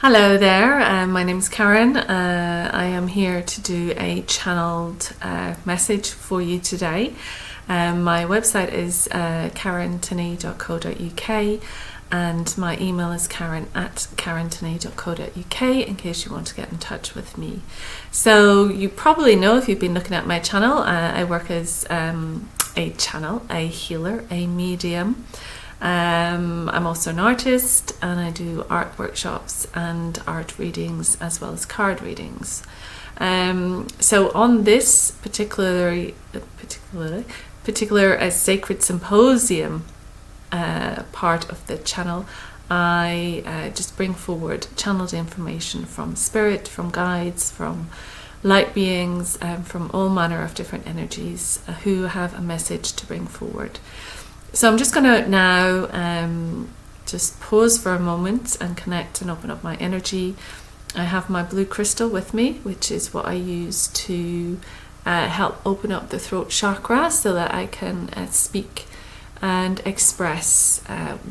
Hello there, my name is Karen. I am here to do a channeled message for you today. My website is karentony.co.uk and my email is karen@karentony.co.uk in case you want to get in touch with me. So you probably know if you've been looking at my channel, I work as a channel, a healer, a medium. I'm also an artist and I do art workshops and art readings as well as card readings. So on this particular Sacred Symposium part of the channel, I just bring forward channeled information from spirit, from guides, from light beings, from all manner of different energies who have a message to bring forward. So I'm just going to now just pause for a moment and connect and open up my energy. I have my blue crystal with me, which is what I use to help open up the throat chakra so that I can speak and express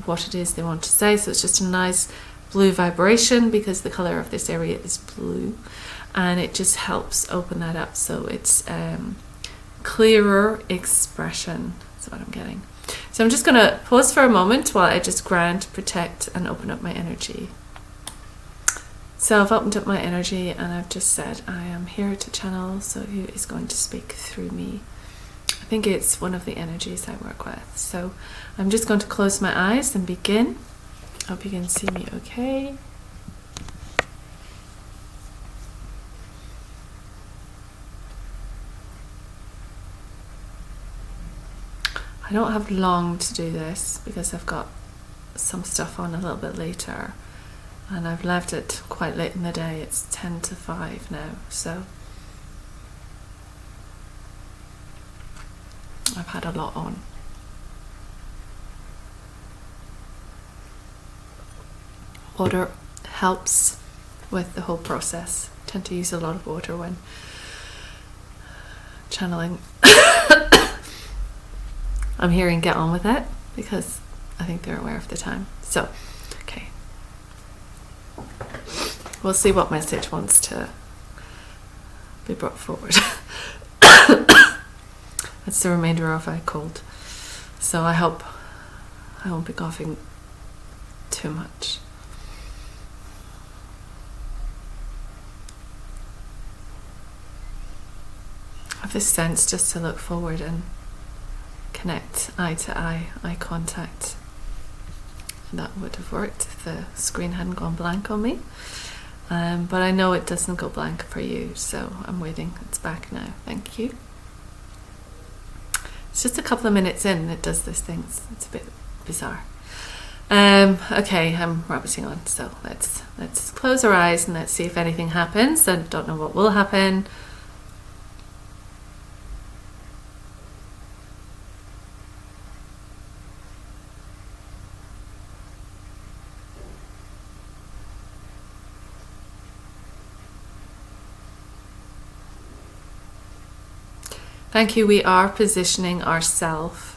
what it is they want to say. So it's just a nice blue vibration because the color of this area is blue, and it just helps open that up so it's clearer expression. That's what I'm getting. So I'm just going to pause for a moment while I just ground, protect and open up my energy. So I've opened up my energy and I've just said I am here to channel, so who is going to speak through me? I think it's one of the energies I work with. So I'm just going to close my eyes and begin. Hope you can see me okay. I don't have long to do this because I've got some stuff on a little bit later and I've left it quite late in the day. It's 10 to 5 now, so I've had a lot on. Water helps with the whole process. I tend to use a lot of water when channeling. I'm hearing get on with it because I think they're aware of the time. So, okay. We'll see what message wants to be brought forward. That's the remainder of a cold. So I hope I won't be coughing too much. I have this sense just to look forward and connect eye to eye contact. That would have worked if the screen hadn't gone blank on me. But I know it doesn't go blank for you, so I'm waiting. It's back now. Thank you. It's just a couple of minutes in and it does this thing. It's a bit bizarre. Okay, I'm rabbiting on, so let's close our eyes and let's see if anything happens. I don't know what will happen. Thank you. We are positioning ourselves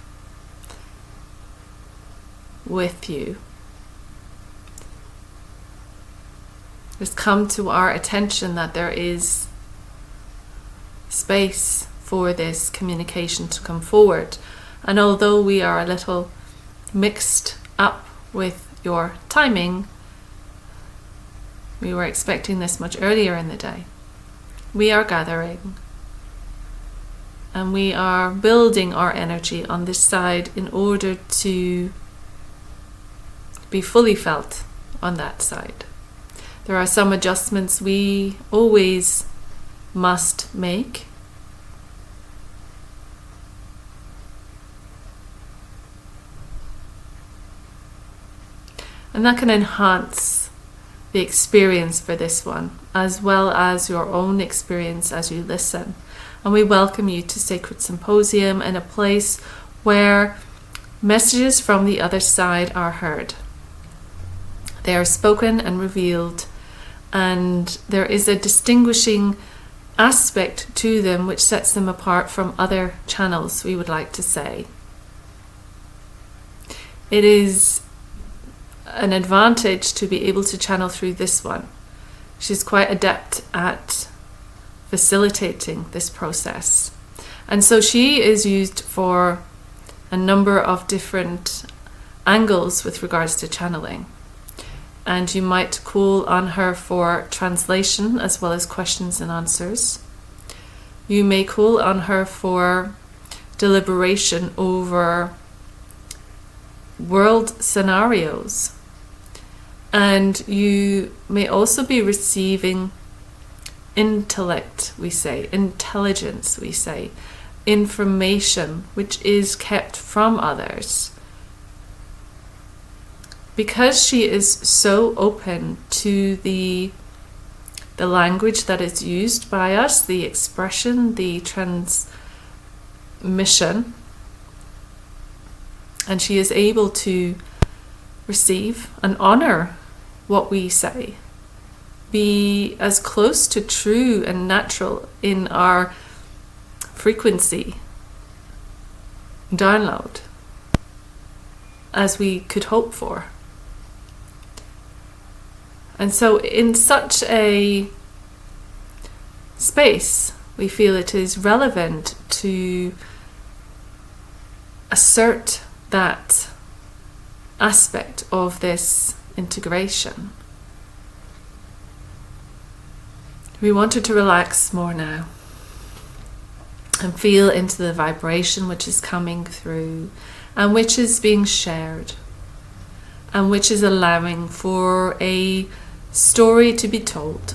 with you. It's come to our attention that there is space for this communication to come forward. And although we are a little mixed up with your timing, we were expecting this much earlier in the day. We are gathering. And we are building our energy on this side in order to be fully felt on that side. There are some adjustments we always must make. And that can enhance the experience for this one, as well as your own experience as you listen. And we welcome you to Sacred Symposium in a place where messages from the other side are heard. They are spoken and revealed, and there is a distinguishing aspect to them which sets them apart from other channels, we would like to say. It is an advantage to be able to channel through this one. She's quite adept at facilitating this process. And so she is used for a number of different angles with regards to channeling. And you might call on her for translation as well as questions and answers. You may call on her for deliberation over world scenarios. And you may also be receiving intellect, we say, intelligence, we say, information which is kept from others. Because she is so open to the language that is used by us, the expression, the transmission, and she is able to receive and honor what we say, be as close to true and natural in our frequency download as we could hope for. And so in such a space, we feel it is relevant to assert that aspect of this integration. We wanted to relax more now and feel into the vibration which is coming through and which is being shared and which is allowing for a story to be told.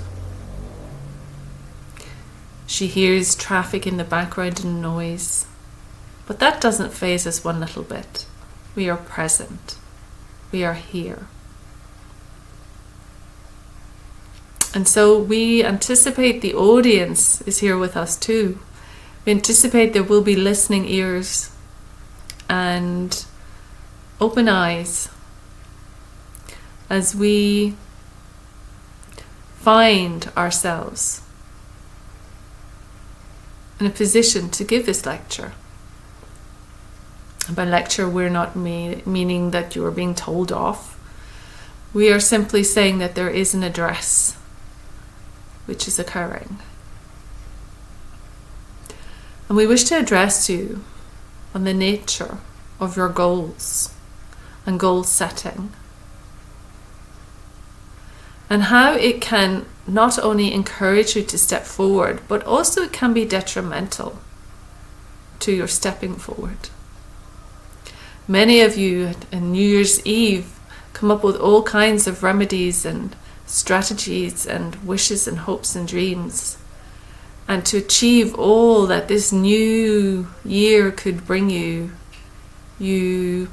She hears traffic in the background and noise, but that doesn't faze us one little bit. We are present. We are here. And so we anticipate the audience is here with us too. We anticipate there will be listening ears and open eyes as we find ourselves in a position to give this lecture. And by lecture, we're not meaning that you are being told off. We are simply saying that there is an address which is occurring. And we wish to address you on the nature of your goals and goal setting, and how it can not only encourage you to step forward, but also it can be detrimental to your stepping forward. Many of you on New Year's Eve come up with all kinds of remedies and strategies and wishes and hopes and dreams, and to achieve all that this new year could bring you, you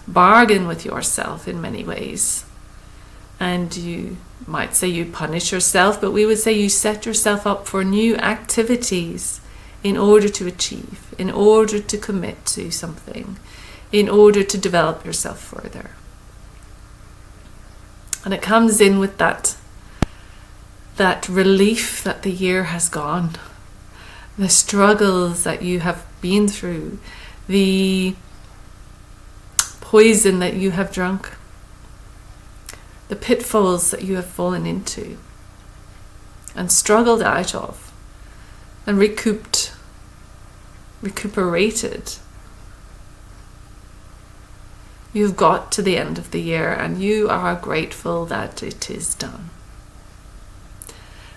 bargain with yourself in many ways. And you might say you punish yourself, but we would say you set yourself up for new activities in order to achieve, in order to commit to something, in order to develop yourself further. And it comes in with that relief that the year has gone, the struggles that you have been through, the poison that you have drunk, the pitfalls that you have fallen into and struggled out of and recuperated. You've got to the end of the year and you are grateful that it is done.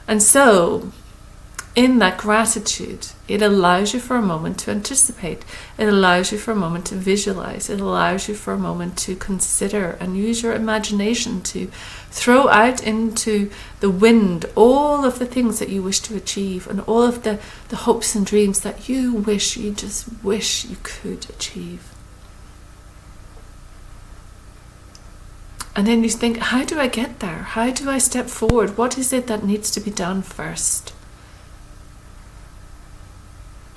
And so, in that gratitude, it allows you for a moment to anticipate. It allows you for a moment to visualize. It allows you for a moment to consider and use your imagination to throw out into the wind all of the things that you wish to achieve and all of the hopes and dreams that you just wish you could achieve. And then you think, how do I get there? How do I step forward? What is it that needs to be done first?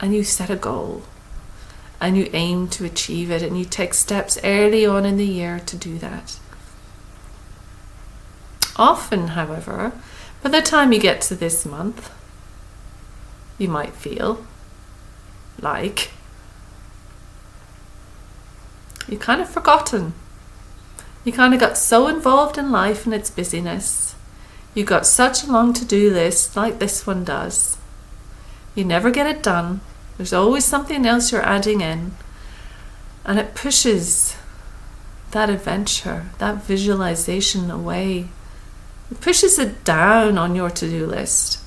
And you set a goal and you aim to achieve it, and you take steps early on in the year to do that. Often, however, by the time you get to this month, you might feel like you've kind of forgotten You kind of got so involved in life and its busyness. You got such a long to-do list like this one does. You never get it done. There's always something else you're adding in. And it pushes that adventure, that visualization away. It pushes it down on your to-do list.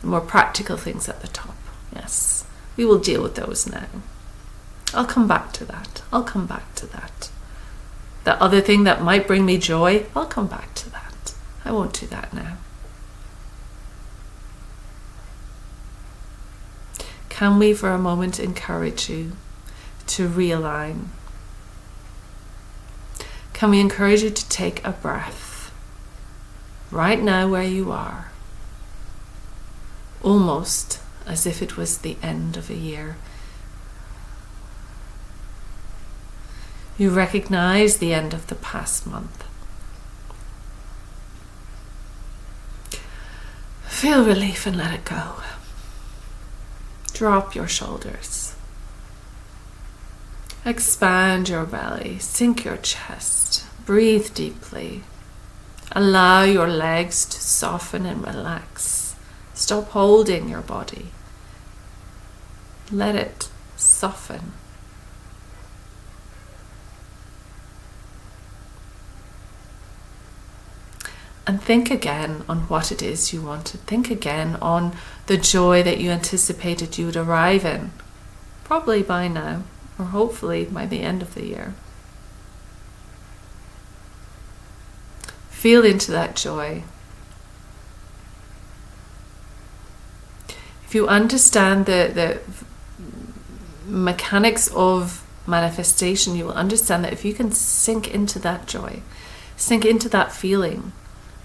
The more practical things at the top. Yes, we will deal with those now. I'll come back to that. That other thing that might bring me joy, I'll come back to that. I won't do that now. Can we for a moment encourage you to realign? Can we encourage you to take a breath right now where you are? Almost as if it was the end of a year. You recognize the end of the past month. Feel relief and let it go. Drop your shoulders. Expand your belly. Sink your chest. Breathe deeply. Allow your legs to soften and relax. Stop holding your body. Let it soften. And think again on what it is you wanted. Think again on the joy that you anticipated you would arrive in. Probably by now, or hopefully by the end of the year. Feel into that joy. If you understand the mechanics of manifestation, you will understand that if you can sink into that joy, sink into that feeling,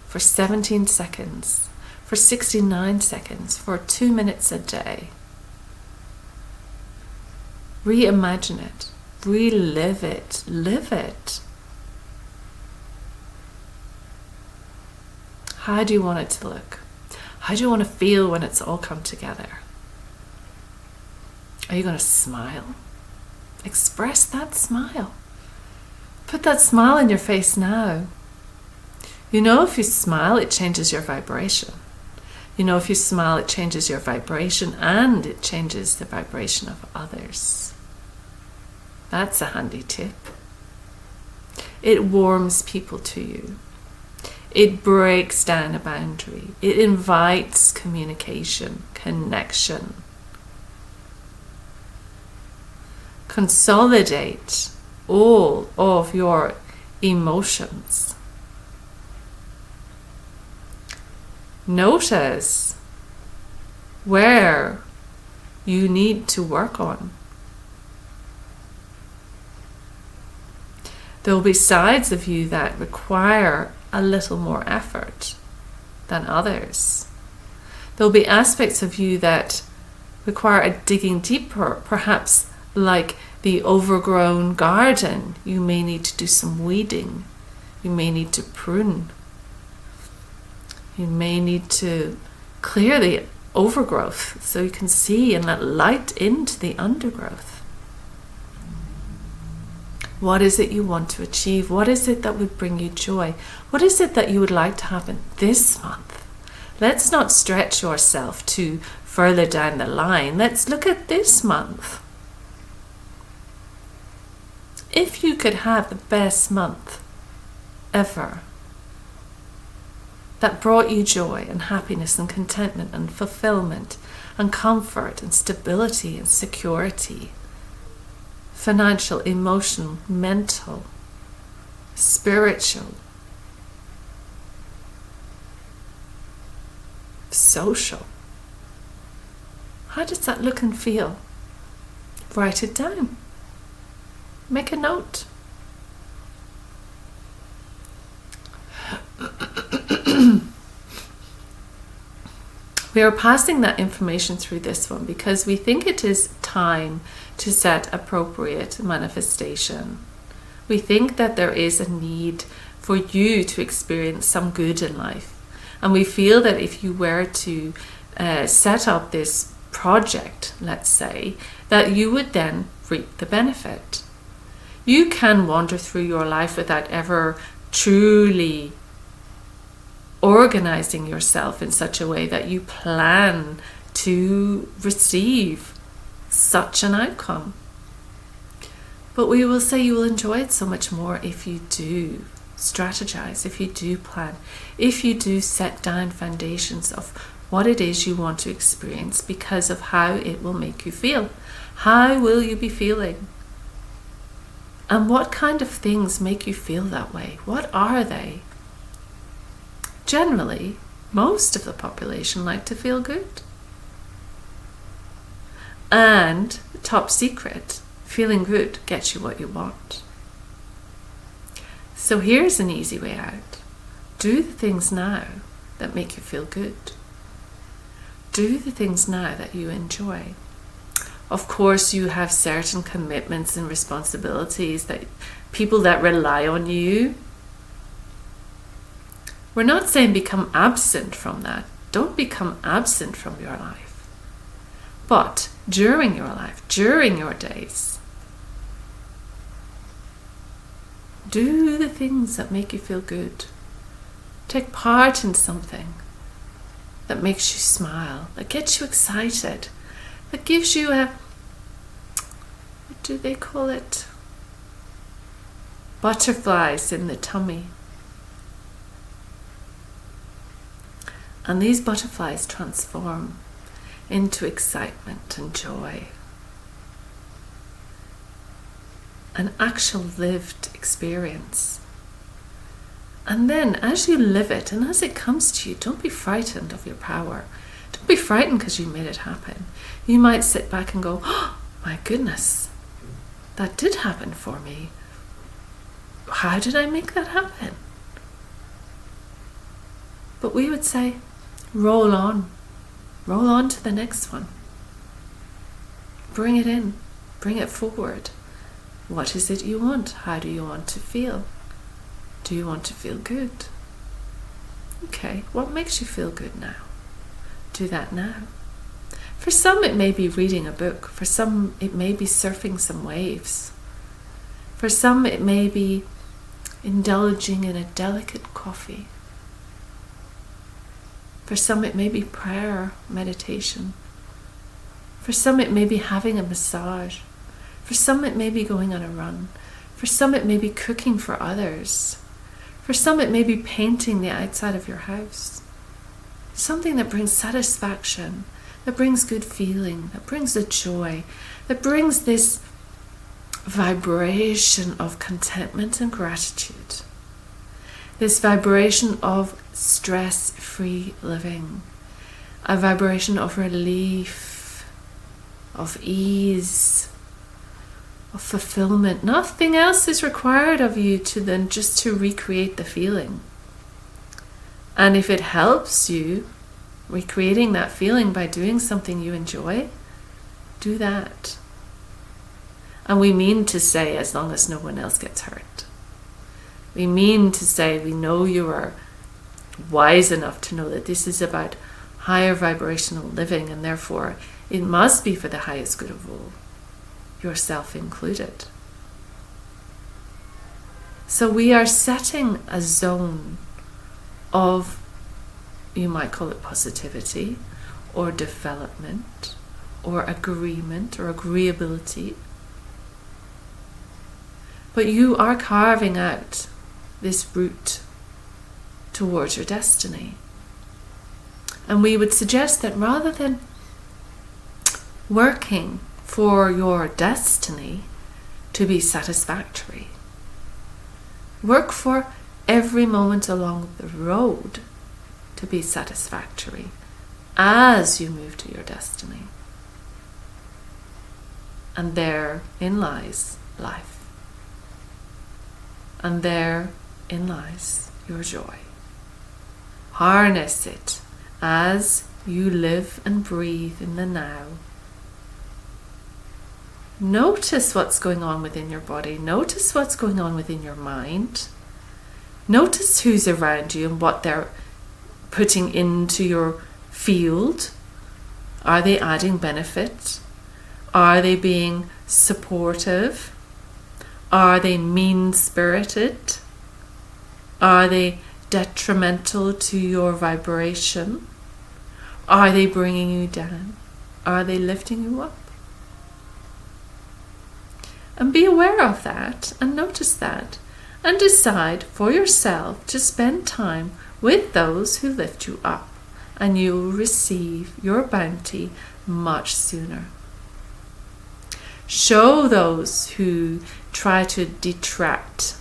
for 17 seconds, for 69 seconds, for 2 minutes a day. Reimagine it, relive it, live it. How do you want it to look? How do you want to feel when it's all come together? Are you going to smile? Express that smile. Put that smile in your face now. You know, if you smile, it changes your vibration. You know, if you smile, it changes your vibration and it changes the vibration of others. That's a handy tip. It warms people to you. It breaks down a boundary. It invites communication, connection. Consolidate all of your emotions. Notice where you need to work on. There will be sides of you that require a little more effort than others. There will be aspects of you that require a digging deeper, perhaps like the overgrown garden. You may need to do some weeding. You may need to prune. You may need to clear the overgrowth so you can see and let light into the undergrowth. What is it you want to achieve? What is it that would bring you joy? What is it that you would like to happen this month? Let's not stretch yourself too further down the line. Let's look at this month. If you could have the best month ever, that brought you joy and happiness and contentment and fulfillment and comfort and stability and security, financial, emotional, mental, spiritual, social. How does that look and feel? Write it down. Make a note. We are passing that information through this one because we think it is time to set appropriate manifestation. We think that there is a need for you to experience some good in life. And we feel that if you were to set up this project, let's say, that you would then reap the benefit. You can wander through your life without ever truly organizing yourself in such a way that you plan to receive such an outcome. But we will say you will enjoy it so much more if you do strategize, if you do plan, if you do set down foundations of what it is you want to experience because of how it will make you feel. How will you be feeling? And what kind of things make you feel that way? What are they? Generally, most of the population like to feel good. And top secret, feeling good gets you what you want. So here's an easy way out. Do the things now that make you feel good. Do the things now that you enjoy. Of course, you have certain commitments and responsibilities that people that rely on you. We're not saying become absent from that. Don't become absent from your life. But during your life, during your days, do the things that make you feel good. Take part in something that makes you smile, that gets you excited, that gives you a, what do they call it? Butterflies in the tummy. And these butterflies transform into excitement and joy. An actual lived experience. And then as you live it and as it comes to you, don't be frightened of your power. Don't be frightened because you made it happen. You might sit back and go, oh my goodness, that did happen for me. How did I make that happen? But we would say, roll on to the next one. Bring it in, bring it forward. What is it you want? How do you want to feel? Do you want to feel good? Okay, what makes you feel good now? Do that now. For some it may be reading a book. For some it may be surfing some waves. For some it may be indulging in a delicate coffee. For some it may be prayer, meditation. For some it may be having a massage. For some it may be going on a run. For some it may be cooking for others. For some it may be painting the outside of your house. Something that brings satisfaction, that brings good feeling, that brings the joy, that brings this vibration of contentment and gratitude. This vibration of stress-free living. A vibration of relief, of ease, of fulfillment. Nothing else is required of you than just to recreate the feeling. And if it helps you recreating that feeling by doing something you enjoy, do that. And we mean to say, as long as no one else gets hurt. We mean to say, we know you are wise enough to know that this is about higher vibrational living, and therefore it must be for the highest good of all, yourself included. So we are setting a zone of, you might call it positivity, or development, or agreement, or agreeability. But you are carving out this route towards your destiny. And we would suggest that rather than working for your destiny to be satisfactory, work for every moment along the road to be satisfactory as you move to your destiny. And therein lies life. And therein lies your joy. Harness it as you live and breathe in the now. Notice what's going on within your body. Notice what's going on within your mind. Notice who's around you and what they're putting into your field. Are they adding benefit? Are they being supportive? Are they mean-spirited? Are they detrimental to your vibration? Are they bringing you down? Are they lifting you up? And be aware of that and notice that and decide for yourself to spend time with those who lift you up, and you will receive your bounty much sooner. Show those who try to detract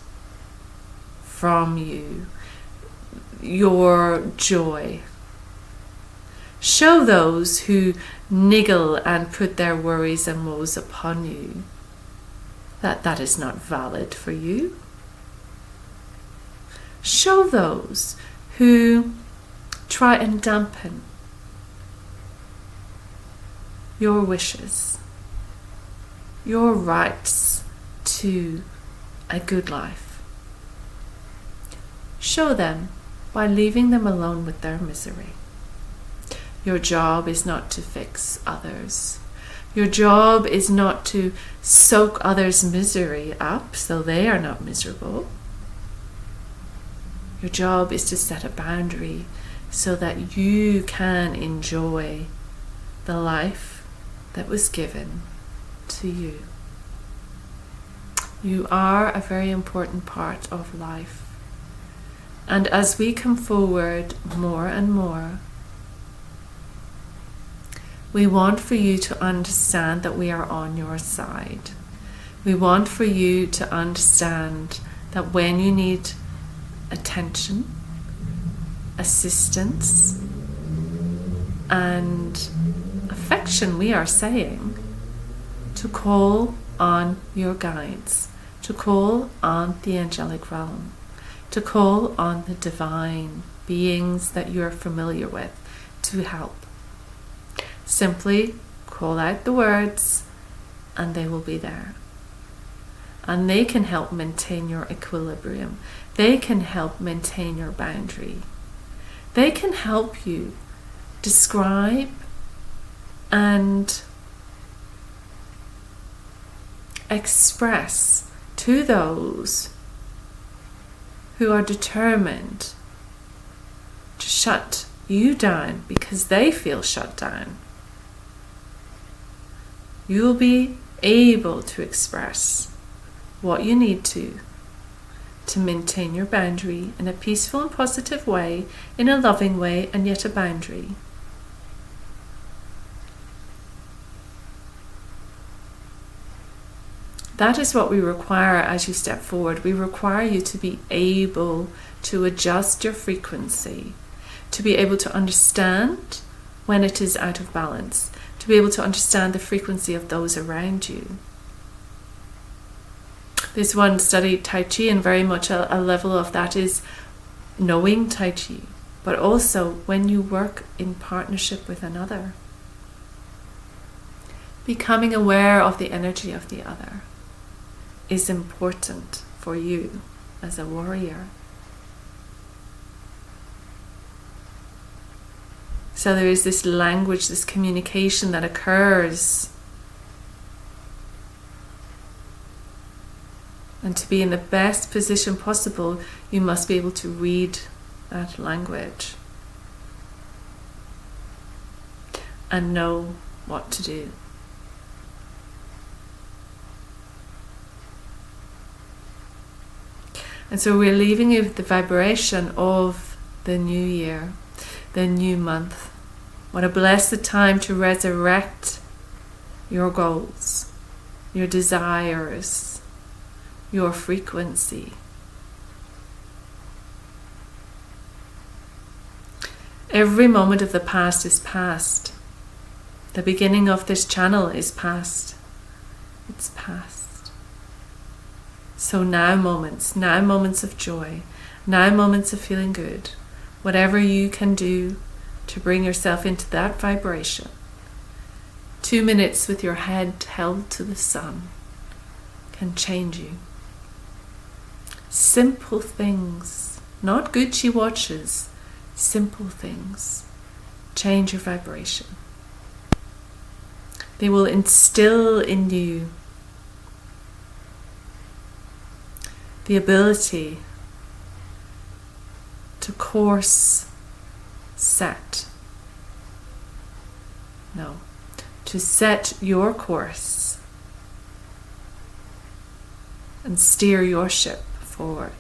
from you your joy. Show those who niggle and put their worries and woes upon you that is not valid for you. Show those who try and dampen your wishes, your rights to a good life. Show them by leaving them alone with their misery. Your job is not to fix others. Your job is not to soak others' misery up so they are not miserable. Your job is to set a boundary so that you can enjoy the life that was given to you. You are a very important part of life. And as we come forward more and more, we want for you to understand that we are on your side. We want for you to understand that when you need attention, assistance, and affection, we are saying, to call on your guides, to call on the angelic realm, to call on the divine beings that you're familiar with to help. Simply call out the words and they will be there. And they can help maintain your equilibrium. They can help maintain your boundary. They can help you describe and express to those who are determined to shut you down because they feel shut down. You will be able to express what you need to maintain your boundary in a peaceful and positive way, in a loving way, and yet a boundary. That is what we require as you step forward. We require you to be able to adjust your frequency, to be able to understand when it is out of balance, to be able to understand the frequency of those around you. This one studied Tai Chi, and very much a level of that is knowing Tai Chi, but also when you work in partnership with another, becoming aware of the energy of the other is important for you as a warrior. So there is this language, this communication that occurs. And to be in the best position possible, you must be able to read that language and know what to do. And so we're leaving you with the vibration of the new year, the new month. What a blessed time to resurrect your goals, your desires, your frequency. Every moment of the past is past. The beginning of this channel is past. It's past. So now moments of joy, now moments of feeling good. Whatever you can do to bring yourself into that vibration. 2 minutes with your head held to the sun can change you. Simple things, not Gucci watches, simple things change your vibration. They will instill in you the ability to course set. No, to set your course and steer your ship forward.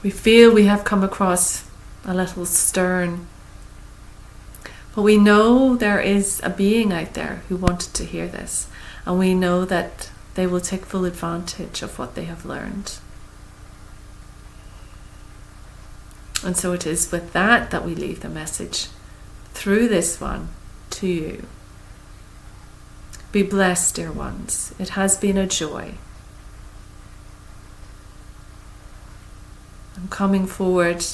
We feel we have come across a little stern, but we know there is a being out there who wanted to hear this, and we know that they will take full advantage of what they have learned. And so it is with that we leave the message through this one to you. Be blessed, dear ones. It has been a joy. I'm coming forward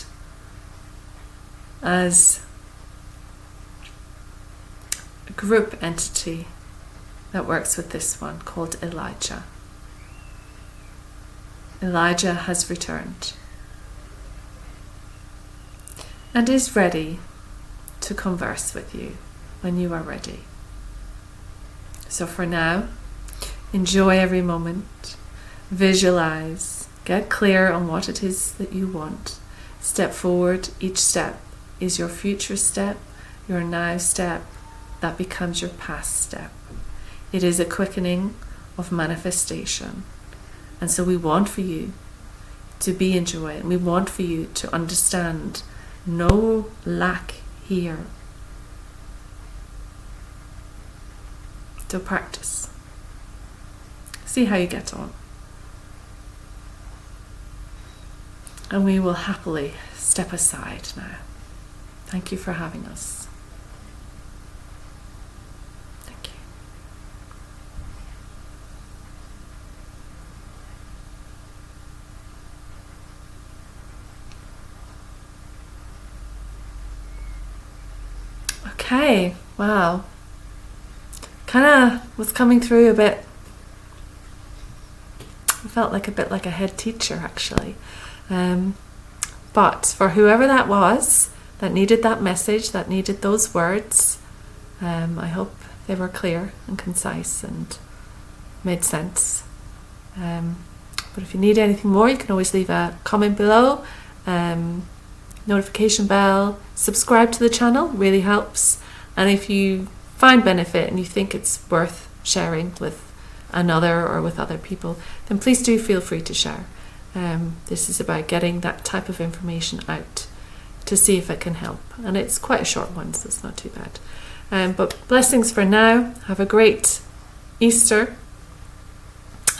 as a group entity that works with this one called Elijah. Elijah has returned and is ready to converse with you when you are ready. So for now, enjoy every moment, visualize, get clear on what it is that you want. Step forward. Each step is your future step, your now step that becomes your past step. It is a quickening of manifestation. And so we want for you to be in joy, and we want for you to understand no lack here. So practice. See how you get on. And we will happily step aside now. Thank you for having us. Thank you. Okay, wow. Kind of was coming through a bit. I felt like a bit like a head teacher, actually. But for whoever that was that needed that message, that needed those words, I hope they were clear and concise and made sense. But if you need anything more, you can always leave a comment below, notification bell, subscribe to the channel, really helps. And if you find benefit and you think it's worth sharing with another or with other people, then please do feel free to share. This is about getting that type of information out to see if it can help. And it's quite a short one, so it's not too bad. But blessings for now. Have a great Easter.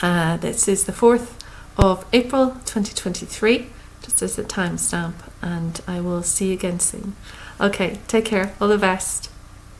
This is the 4th of April 2023, just as a timestamp, and I will see you again soon. Okay, take care. All the best.